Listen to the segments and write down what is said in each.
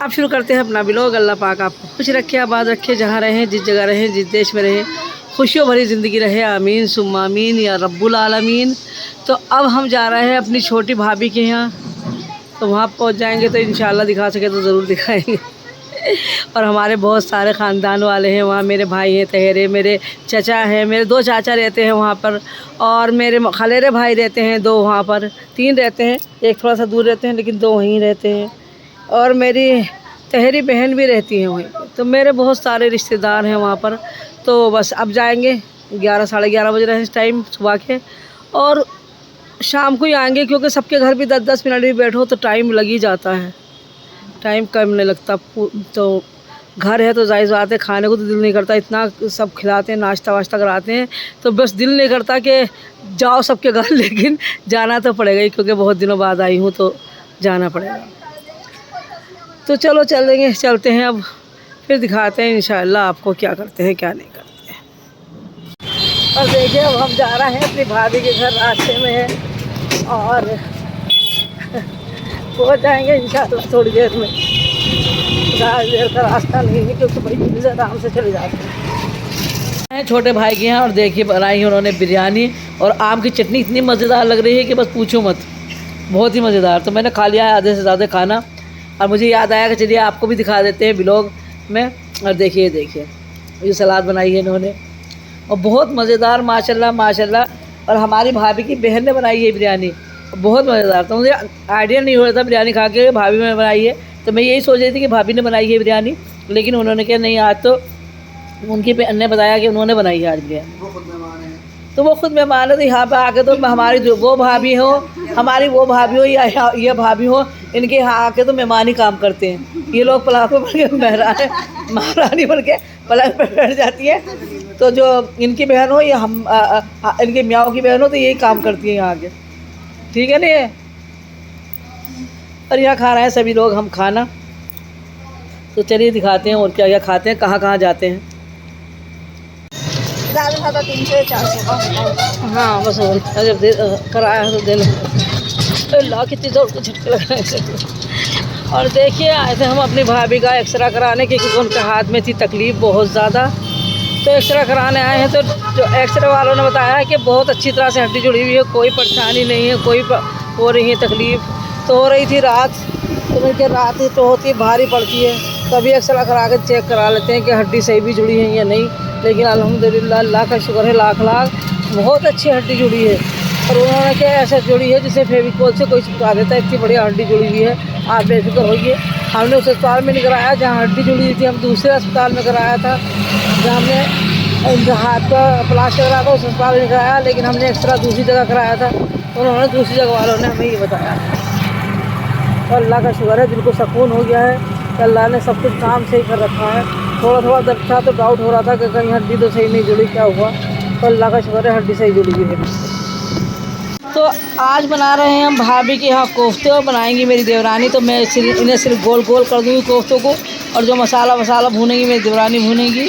आप शुरू करते हैं अपना ब्लॉग। अल्लाह पाक आपको खुश रखे, आबाद रखे, जहाँ रहें, जिस जगह रहें, जिस देश में रहें, खुशियों भरी ज़िंदगी रहे। आमीन सुम्मा आमीन या रब्बुल आलमीन। तो अब हम जा रहे हैं अपनी छोटी भाभी के यहाँ, तो वहाँ पहुँच जाएंगे तो इंशाल्लाह दिखा सके तो ज़रूर दिखाएंगे। और हमारे बहुत सारे ख़ानदान वाले हैं वहाँ, मेरे भाई हैं तहेरे, मेरे चचा हैं, मेरे 2 चाचा रहते हैं वहाँ पर, और मेरे खलेरे भाई रहते हैं 2 वहाँ पर, 3 रहते हैं, एक थोड़ा सा दूर रहते हैं लेकिन 2 वहीं रहते हैं, और मेरी तहेरी बहन भी रहती है वहीं पर। तो मेरे बहुत सारे रिश्तेदार हैं वहाँ पर। तो बस अब जाएंगे, 11 साढ़े 11 बज रहे हैं इस टाइम सुबह के, और शाम को ही आएंगे क्योंकि सबके घर भी 10-10 मिनट भी बैठो तो टाइम लग ही जाता है, टाइम कम नहीं लगता। तो घर है तो जाहिर बात है खाने को तो दिल नहीं करता, इतना सब खिलाते हैं, नाश्ता वाश्ता कराते हैं, तो बस दिल नहीं करता कि जाओ सबके घर, लेकिन जाना तो पड़ेगा ही क्योंकि बहुत दिनों बाद आई हूँ तो जाना पड़ेगा। तो चलो चलते हैं अब, फिर दिखाते हैं इंशाअल्लाह आपको क्या करते हैं क्या नहीं करते हैं। और देखिए अब हम जा रहे हैं अपनी भाभी के घर, रास्ते में है और पहुँच जाएंगे इंशाअल्लाह थोड़ी देर में। ज़्यादा देर का रास्ता नहीं है क्योंकि बड़ी जल्दी से आराम से चले जाते हैं। छोटे भाई के यहाँ, और देखिए बनाई है उन्होंने बिरयानी और आम की चटनी, इतनी मज़ेदार लग रही है कि बस पूछो मत, बहुत ही मज़ेदार। तो मैंने खा लिया है आधे से ज़्यादा खाना, और मुझे याद आया कि चलिए आपको भी दिखा देते हैं ब्लॉग में। और देखिए ये सलाद बनाई है इन्होंने और बहुत मज़ेदार, माशाल्लाह माशाल्लाह। और हमारी भाभी की बहन ने बनाई है बिरयानी, बहुत मज़ेदार। तो मुझे आइडिया नहीं हो रहा था बिरयानी खा के भाभी ने बनाई है, तो मैं यही सोच रही थी कि भाभी ने बनाई है बिरयानी, लेकिन उन्होंने कहा नहीं, आज तो उनकी बहन ने बताया कि उन्होंने बनाई है आज बिरयानी। तो वो खुद मेहमान है, तो यहाँ पर आके तो हमारी जो वो भाभी हो, हमारी वो भाभी हो या ये भाभी हो, इनके यहाँ आके तो मेहमान ही काम करते हैं। ये लोग पलंग पर बैठ के महारानी बन के पलंग पर बैठ जाती है, तो जो इनकी बहन हो या हम इनके मियाँ की बहन हो तो यही काम करती है यहाँ आके, ठीक है ना। और यहाँ खा रहे हैं सभी लोग हम खाना, तो चलिए दिखाते हैं और क्या क्या खाते हैं, कहाँ कहाँ जाते हैं। ज़्यादा 300-400 का। हाँ बस जब कराया तो देना, ला कितनी जोर को झटके लगाए। और देखिए आए थे हम अपनी भाभी का एक्सरा कराने के, क्योंकि उनके हाथ में थी तकलीफ़ बहुत ज़्यादा, तो एक्सरा कराने आए हैं। तो जो एक्सरे वालों ने बताया है कि बहुत अच्छी तरह से हड्डी जुड़ी हुई है, कोई परेशानी नहीं है, कोई हो रही है तकलीफ़ तो हो रही थी रात, तो उनके रात ही तो होती है, भारी पड़ती है, तभी एक्सरा करा के चेक करा लेते हैं कि हड्डी सही भी जुड़ी है या नहीं। लेकिन अल्हम्दुलिल्लाह अल्लाह का शुक्र है लाख लाख, बहुत अच्छी हड्डी जुड़ी है। और उन्होंने क्या ऐसा जुड़ी है जिसे फेविकोल से कोई चिपका देता है, इतनी बढ़िया हड्डी जुड़ी हुई है, आप बेफिक्र होइए। हमने उस अस्पताल में नहीं कराया जहाँ हड्डी जुड़ी हुई थी, हम दूसरे अस्पताल में कराया था जहाँ हमने हाथ का प्लास्टर करा था, उस अस्पताल में कराया, लेकिन हमने एक्सरा दूसरी जगह कराया था, उन्होंने दूसरी जगह वालों ने हमें ये बताया। तो अल्लाह का शुक्र है, दिल को सुकून हो गया है कि अल्लाह ने सब कुछ काम सही कर रखा है। थोड़ा दर्द था तो डाउट हो रहा था कि कहीं हड्डी तो सही नहीं जुड़ी, क्या हुआ, तो अल्लाह का शुक्र है हड्डी सही जुड़ी हुई है। तो आज बना रहे हैं हम भाभी के यहाँ कोफ्ते, और बनाएंगी मेरी देवरानी, तो मैं इन्हें सिर्फ गोल गोल कर दूँगी कोफ्तों को, और जो मसाला भूनेंगी मेरी देवरानी भूनेंगी,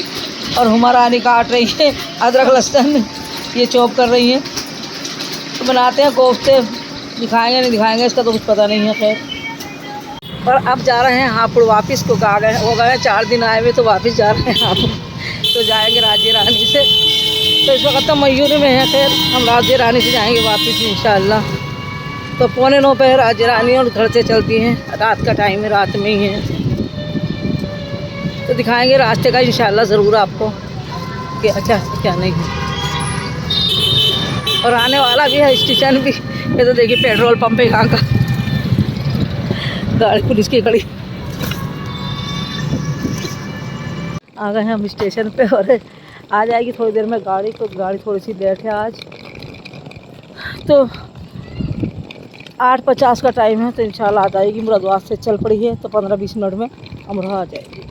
और हुमारानी काट रही है, अदरक लहसुन ये चॉप कर रही हैं। तो बनाते हैं कोफ्ते, दिखाएंगे नहीं दिखाएंगे इसका तो कुछ पता नहीं है। खैर, और अब जा रहे हैं हापुड़ वापस, को हो गए 4 दिन आए हुए, तो वापस जा रहे हैं हापुड़, तो जाएंगे राज्य रानी से। तो इस वक्त तो मयूरी में है, खैर हम राज्य रानी से जाएंगे वापस इंशाअल्लाह। तो 8:45 पे राज्य रानी, और घर से चलती हैं, रात का टाइम है, रात में ही है, तो दिखाएंगे रास्ते का इंशाअल्लाह ज़रूर आपको कि अच्छा क्या नहीं है। और आने वाला भी है स्टेशन भी, ये तो देखिए पेट्रोल पंप है यहाँ का, गाड़ी पुलिस की खड़ी। आ गए हैं हम स्टेशन पे, और आ जाएगी थोड़ी देर में गाड़ी, तो गाड़ी थोड़ी सी लेट है आज, तो 8:50 का टाइम है, तो इंशाल्लाह आ जाएगी। मुरादाबाद से चल पड़ी है तो 15-20 मिनट में अमरोहा आ जाएगी।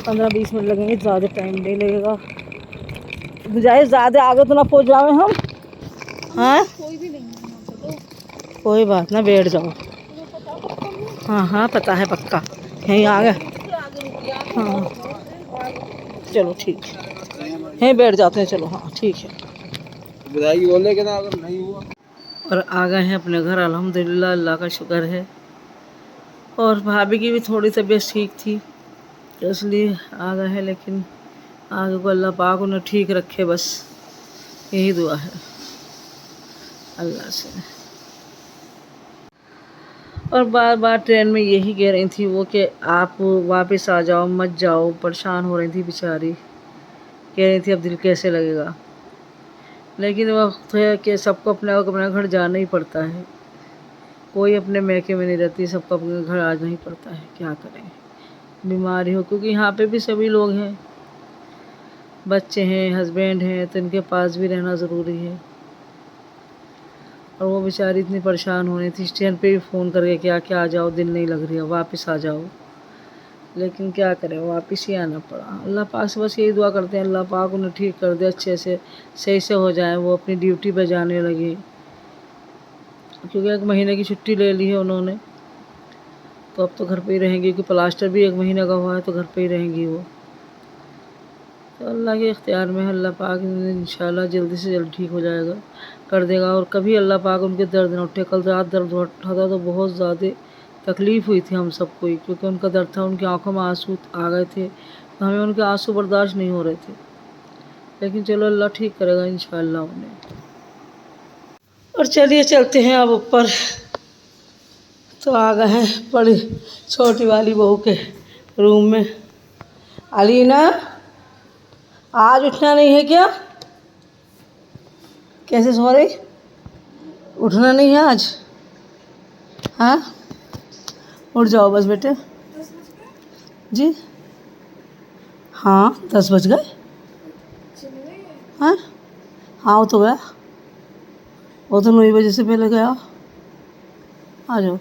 15-20 मिनट लगेंगे, ज़्यादा टाइम नहीं लगेगा, जाए ज़्यादा आगे तो ना पहुँच जाए हम। हाँ कोई भी नहीं है, कोई बात ना, बैठ जाओ। हाँ पता है पक्का, यहीं आ गए। हाँ चलो ठीक है, यहीं बैठ जाते हैं, चलो हाँ ठीक है। बधाई बोलने के ना, अगर नहीं हुआ। और आ गए हैं अपने घर, अल्हम्दुलिल्लाह अल्लाह का शुक्र है। और भाभी की भी थोड़ी तबीयत ठीक थी तो इसलिए आ गए हैं, लेकिन आगे को अल्लाह पाक उन्हें ठीक रखे, बस यही दुआ है अल्लाह से। और बार बार ट्रेन में यही कह रही थी वो कि आप वापस आ जाओ, मत जाओ, परेशान हो रही थी बेचारी, कह रही थी अब दिल कैसे लगेगा। लेकिन वक्त है कि सबको अपना घर जाना ही पड़ता है, कोई अपने मैके में नहीं रहती, सबको अपने घर आना ही पड़ता है, क्या करें, बीमारी हो, क्योंकि यहाँ पे भी सभी लोग हैं, बच्चे हैं, हस्बैंड हैं, तो इनके पास भी रहना ज़रूरी है। और वो बेचारी इतनी परेशान हो रही थी, स्टैंड पे भी फ़ोन करके क्या आ जाओ, दिल नहीं लग रही है, वापस आ जाओ, लेकिन क्या करें, वापस ही आना पड़ा। अल्लाह पाक से बस यही दुआ करते हैं अल्लाह पाक उन्हें ठीक कर दे, अच्छे से सही से हो जाए, वो अपनी ड्यूटी पे जाने लगे, क्योंकि 1 महीने की छुट्टी ले ली है उन्होंने, तो अब तो घर पे ही रहेंगी, क्योंकि प्लास्टर भी 1 महीने का हुआ है, तो घर पे ही रहेंगी वो। तो अल्लाह के इख्तियार में है, अल्लाह पाक इंशाल्लाह जल्दी से जल्दी ठीक हो जाएगा, कर देगा। और कभी अल्लाह पाक उनके दर्द न उठे, कल रात दर्द उठा था तो बहुत ज़्यादा तकलीफ़ हुई थी हम सबको ही, क्योंकि उनका दर्द था, उनकी आंखों में आंसू आ गए थे, तो हमें उनके आंसू बर्दाश्त नहीं हो रहे थे, लेकिन चलो अल्लाह ठीक करेगा इंशाल्लाह उन्हें। और चलिए चलते हैं अब ऊपर, तो आ गए हैं बड़ी छोटी वाली बहू के रूम में। अलीना आज उठना नहीं है क्या? कैसे सो रही? उठना नहीं है आज? हाँ उठ जाओ बस बेटे जी। हाँ 10 बज गए। हाँ हाँ वो तो गया, वो तो 9 बजे से पहले गया। आ जाओ।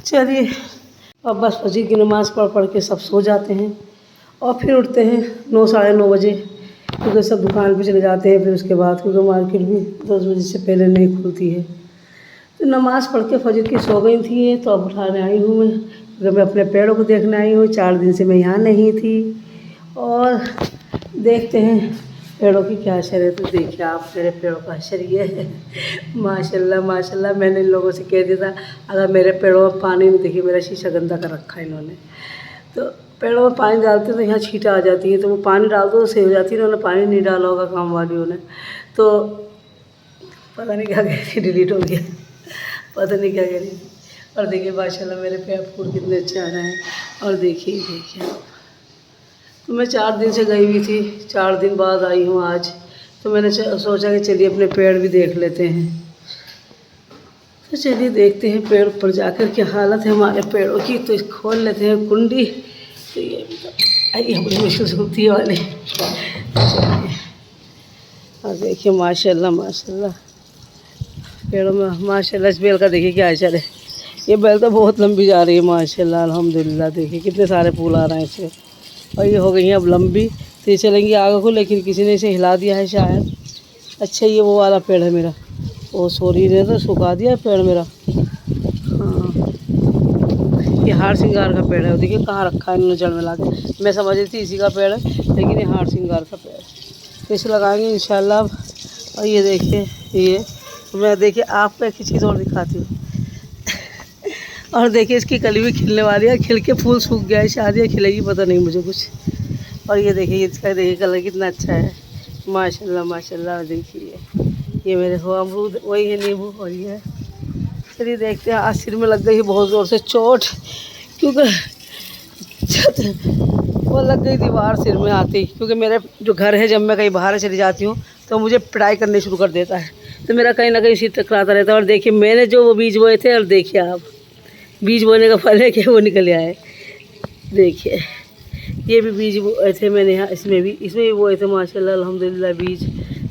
चलिए अब बस फजर की नमाज़ पढ़ के सब सो जाते हैं, और फिर उठते हैं 9 साढ़े 9 बजे, क्योंकि सब दुकान पे चले जाते हैं फिर उसके बाद, क्योंकि मार्केट भी 10 बजे से पहले नहीं खुलती है। तो नमाज़ पढ़ के फजर की सो गई थी, तो अब उठाने आई हूँ मैं, क्योंकि मैं अपने पेड़ों को देखने आई हूँ, 4 दिन से मैं यहाँ नहीं थी। और देखते हैं पेड़ों की क्या असर है। तो देखिए आप मेरे पेड़ों का असर ये है, माशाल्लाह माशाल्लाह। मैंने इन लोगों से कह दिया था अगर मेरे पेड़ों में पानी नहीं, देखिए मेरा शीशा गंदा कर रखा है इन्होंने, तो पेड़ों में पानी डालते तो यहाँ छींटा आ जाती है, तो वो पानी डाल दो तो सही हो जाती है। इन्होंने पानी नहीं डाला होगा काम वालियों ने, तो पता नहीं क्या कह रही थी, डिलीट हो गया, पता नहीं क्या कह रही थी। और देखिए माशाल्लाह मेरे पेड़ फूल कितने अच्छे आ रहे हैं। और देखिए आप, तो मैं 4 दिन से गई हुई थी, 4 दिन बाद आई हूँ आज, तो मैंने सोचा कि चलिए अपने पेड़ भी देख लेते हैं। तो चलिए देखते हैं पेड़ पर जाकर क्या हालत है हमारे पेड़ों की। तो खोल लेते हैं कुंडी, तो ये भी बड़ी मुश्किल से होती है वाली। और देखिए माशाल्लाह माशाल्लाह पेड़ों में माशाल्लाह। इस बेल का देखिए क्या असर है, ये बेल तो बहुत लंबी जा रही है माशाल्लाह अल्हम्दुलिल्लाह। देखिए कितने सारे फूल आ रहे हैं इससे, और ये हो गई हैं अब लंबी, तो ये चलेंगी आगे को, लेकिन किसी ने इसे हिला दिया है शायद। अच्छा ये वो वाला पेड़ है मेरा, वो सोरी ने तो सुखा दिया है पेड़ मेरा। हाँ ये हार सिंगार का पेड़ है, देखिए कहाँ रखा है इन्होंने जड़ में ला के। मैं समझ रही थी इसी का पेड़ है, लेकिन ये हार सिंगार का पेड़ है, तो इसे लगाएंगे इंशाल्लाह। और ये देखिए ये, तो मैं देखिए आपको एक चीज़ और दिखाती हूँ। और देखिए इसकी कली भी खिलने वाली है, खिल के फूल सूख गया है, शायद ये खिलेगी पता नहीं मुझे कुछ। और ये देखिए इसका देखिए कलर कितना अच्छा है माशाल्लाह माशाल्लाह। देखिए ये मेरे हो अमरूद, वही है नींबू, और ये है। चलिए देखते हैं। आज सिर में लग गई है बहुत ज़ोर से चोट, क्योंकि वो लग गई दीवार सिर में आती, क्योंकि मेरे जो घर है जब मैं कहीं बाहर चली जाती हूँ तो मुझे पिटाई करनी शुरू कर देता है, तो मेरा कहीं ना कहीं सिर टकराता रहता है। और देखिए मैंने जो वो बीज बोए थे, और देखिए आप बीज बोने का फल है कि वो निकल आए। देखिए ये भी बीज बोए थे मैंने यहाँ, इसमें भी बोए थे माशाल्लाह अल्हम्दुलिल्लाह बीज।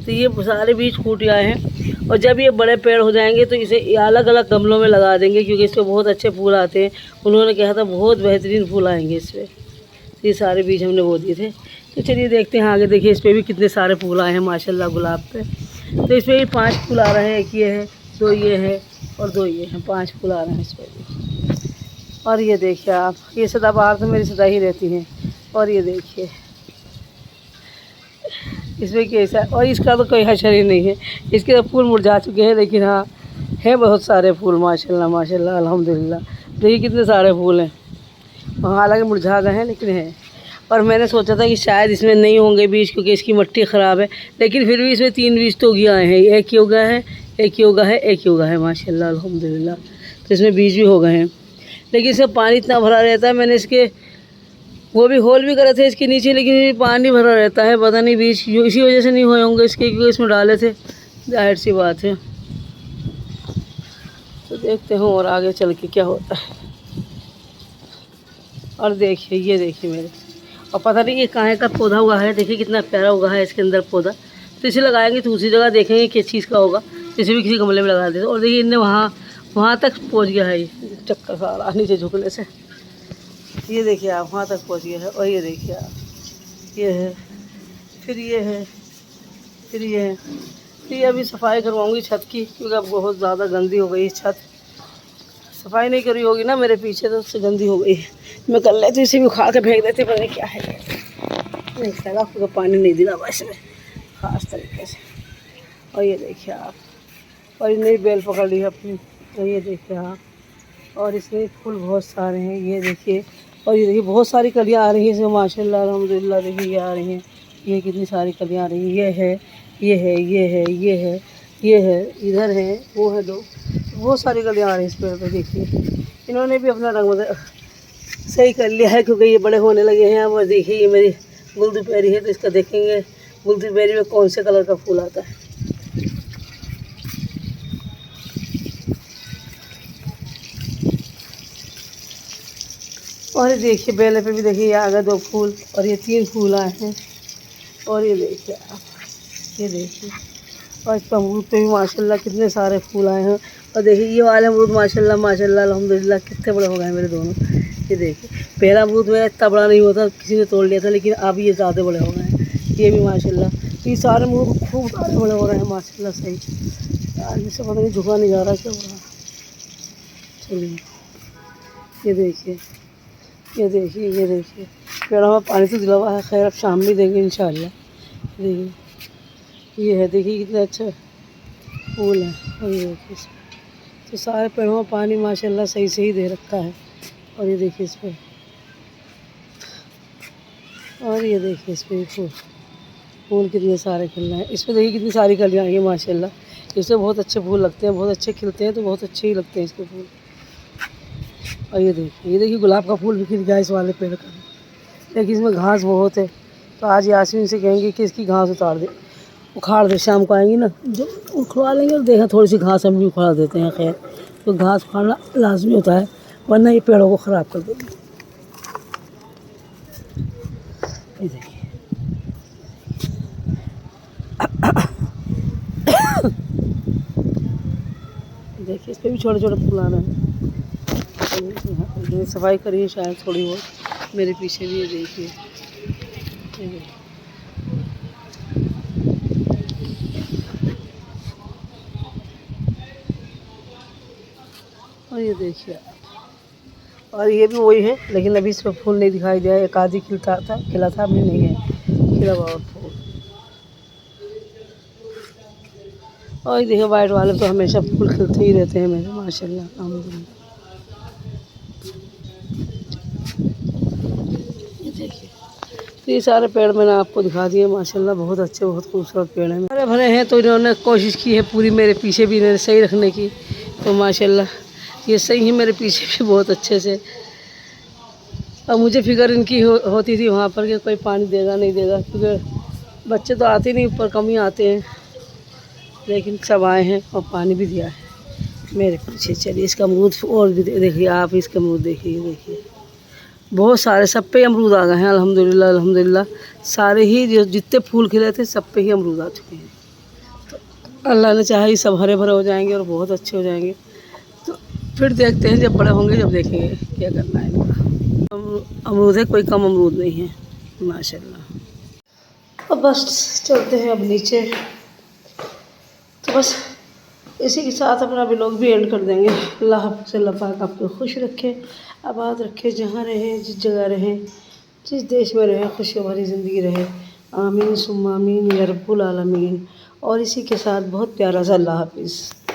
तो ये सारे बीज फूट आए हैं, और जब ये बड़े पेड़ हो जाएंगे तो इसे अलग अलग गमलों में लगा देंगे, क्योंकि इसमें बहुत अच्छे फूल आते हैं। उन्होंने कहा था बहुत बेहतरीन फूल आएंगे इसमें, तो ये सारे बीज हमने बो दिए थे। तो चलिए देखते हैं आगे। देखिए इस पर भी कितने सारे फूल आए हैं माशाल्लाह गुलाब पे। तो इसमें भी 5 फूल आ रहे हैं, एक ये है, 2 ये है, और 2 ये हैं, 5 फूल आ रहे हैं इसमें भी। और ये देखिए आप, ये सदाबहार तो मेरी सदा ही रहती हैं। और ये देखिए इसमें कैसा, और इसका तो कोई हशर ही नहीं है, इसके तो फूल मुरझा चुके हैं, लेकिन हाँ है बहुत सारे फूल माशाल्लाह माशाल्लाह अल्हम्दुलिल्लाह। देखिए कितने सारे फूल हैं, हालांकि मुरझा गए हैं लेकिन है। और मैंने सोचा था कि शायद इसमें नहीं होंगे बीज क्योंकि इसकी मिट्टी ख़राब है, लेकिन फिर भी इसमें 3 बीज तो उगे आए हैं। एक ही उगा है, एक ही उगा है, एक ही उगा है माशाल्लाह अल्हम्दुलिल्लाह। तो इसमें बीज भी हो गए हैं, लेकिन इसमें पानी इतना भरा रहता है। मैंने इसके वो भी होल भी करे थे इसके नीचे, लेकिन पानी भरा रहता है। पता नहीं बीज इसी वजह से नहीं हुए होंगे इसके, क्योंकि इसमें डाले थे, जाहिर सी बात है। तो देखते हैं और आगे चल के क्या होता है। और देखिए ये देखिए मेरे, और पता नहीं ये काहे का पौधा हुआ है। देखिए कितना प्यारा हुआ है इसके अंदर पौधा। तो इसे लगाएंगे तो दूसरी जगह देखेंगे किस चीज़ का होगा, इसे भी किसी गमले में लगा देते। और देखिए इनने वहाँ तक पहुँच गया है, ये चक्कर सारा नीचे झुकने से। ये देखिए आप, वहाँ तक पहुँच गया है। और ये देखिए आप, ये है, फिर ये है, फिर ये है। तो ये अभी सफाई करवाऊँगी छत की, क्योंकि अब बहुत ज़्यादा गंदी हो गई छत। सफाई नहीं करी होगी ना मेरे पीछे, तो उससे गंदी हो गई। मैं कर लेती, इसे भी उखाड़ के फेंक देते, पता नहीं क्या है। नहीं लगा क्योंकि पानी नहीं दिला बस इसमें ख़ास तरीके से। और ये देखिए आप, और नई बेल पकड़ ली है अपनी। और ये देखिए आप, और इसमें फूल बहुत सारे हैं, ये देखिए। और ये देखिए बहुत सारी कलियाँ आ रही हैं इसमें माशाल्लाह अल्हम्दुलिल्लाह। देखिए ये आ रही हैं, ये कितनी सारी कलियाँ आ रही हैं। ये है, ये है, ये है, ये है, ये है, इधर है, वो है, दो बहुत सारी कलियाँ आ रही हैं इस पेड़ पर। देखिए इन्होंने भी अपना रंग सही कर लिया है, क्योंकि ये बड़े होने लगे हैं। और देखिए ये मेरी गुलदुपहरी है, तो इसका देखेंगे गुलदुपहरी में कौन से कलर का फूल आता है। और ये देखिए बेले पे भी देखिए, ये आ गए 2 फूल, और ये 3 फूल आए हैं। और ये देखिए आप, ये देखिए, और इस अमरूद पे भी माशाल्लाह कितने सारे फूल आए हैं। और देखिए ये वाले अमरूद माशाल्लाह माशाल्लाह अल्हम्दुलिल्लाह कितने बड़े हो गए हैं मेरे दोनों। ये देखिए पहला अमरूद मेरा इतना बड़ा नहीं होता, किसी ने तोड़ लिया था, लेकिन अब ये ज़्यादा बड़े हो गए हैं। ये भी माशाल्लाह, ये सारे अमरूद खूब ज़्यादा बड़े हो रहे हैं माशाल्लाह। सही यार, इससे पता नहीं झुका नहीं जा रहा क्या हो रहा। चलिए ये देखिए, ये देखिए, ये देखिए पेड़ों में पानी तो दिला हुआ है। खैर अब शाम में देंगे इंशाल्लाह। देखिए ये है, देखिए कितना अच्छा फूल है। और ये देखिए तो सारे पेड़ों में पानी माशाल्लाह सही से ही दे रखा है। और ये देखिए इस पर, और ये देखिए इस पर फूल कितने सारे खिल रहे हैं। इस पर देखिए कितनी सारी कलियाँ आई हैं माशाल्लाह। इसमें बहुत अच्छे फूल लगते हैं, बहुत अच्छे खिलते हैं, तो बहुत अच्छे ही लगते हैं इसके फूल। और ये देखिए गुलाब का फूल भी खिल गया इस वाले पेड़ का। लेकिन इसमें घास बहुत है, तो आज यास्मीन से कहेंगे कि इसकी घास उखाड़ दे। शाम को आएंगी ना, जो उखड़वा लेंगे और देखा थोड़ी सी घास हम भी उखाड़ देते हैं। खैर तो घास उखाड़ना लाजमी होता है, वरना ये पेड़ों को ख़राब कर देगी। ये देखिए इस पर भी छोटे छोटे फूल आना है। सफाई करिए शायद थोड़ी बहुत, मेरे पीछे भी ये देखिए। और ये देखिए, और ये भी वही है, लेकिन अभी इस पर फूल नहीं दिखाई दिया। एक आधी खिला था, अभी नहीं है खिला हुआ फूल। और ये देखिए वाइट वाले तो हमेशा फूल खिलते ही रहते हैं मेरे माशाल्लाह अल्हम्दुलिल्लाह। ये देखिए, तो ये सारे पेड़ मैंने आपको दिखा दिए माशाल्लाह। बहुत अच्छे, बहुत खूबसूरत पेड़ हैं, हरे भरे हैं। तो इन्होंने कोशिश की है पूरी मेरे पीछे भी इन्होंने सही रखने की, तो माशाल्लाह ये सही है मेरे पीछे भी बहुत अच्छे से। अब मुझे फिक्र इनकी होती थी वहाँ पर कि कोई पानी देगा नहीं देगा, क्योंकि बच्चे तो आते नहीं, ऊपर कम ही आते हैं। लेकिन सब आए हैं और पानी भी दिया है मेरे पीछे। चलिए इसका अमरूद और भी देखिए आप, इसका अमरूद देखिए बहुत सारे, सब पे अमरूद आ गए हैं अल्हम्दुलिल्लाह अल्हम्दुलिल्लाह। सारे ही जो जितने फूल खिले थे सब पे ही अमरूद आ चुके हैं। तो अल्लाह ने चाहा ये सब हरे भरे हो जाएंगे और बहुत अच्छे हो जाएंगे। तो फिर देखते हैं, जब बड़े होंगे जब देखेंगे क्या करना है इनका। अमरूद है, कोई कम अमरूद नहीं है माशाल्लाह। अब बस चलते हैं अब नीचे। तो बस इसी के साथ अपना व्लॉग भी एंड कर देंगे। अल्लाह हाफ़िज़, अल्लाह पाक आपको खुश रखे, आबाद रखे, जहाँ रहें, जिस जगह रहें, जिस देश में रहें, खुशियों भरी ज़िंदगी रहे। आमीन सुम्मा आमीन या रब्बुल आलमीन। और इसी के साथ बहुत प्यारा सा अल्लाह हाफ़िज़।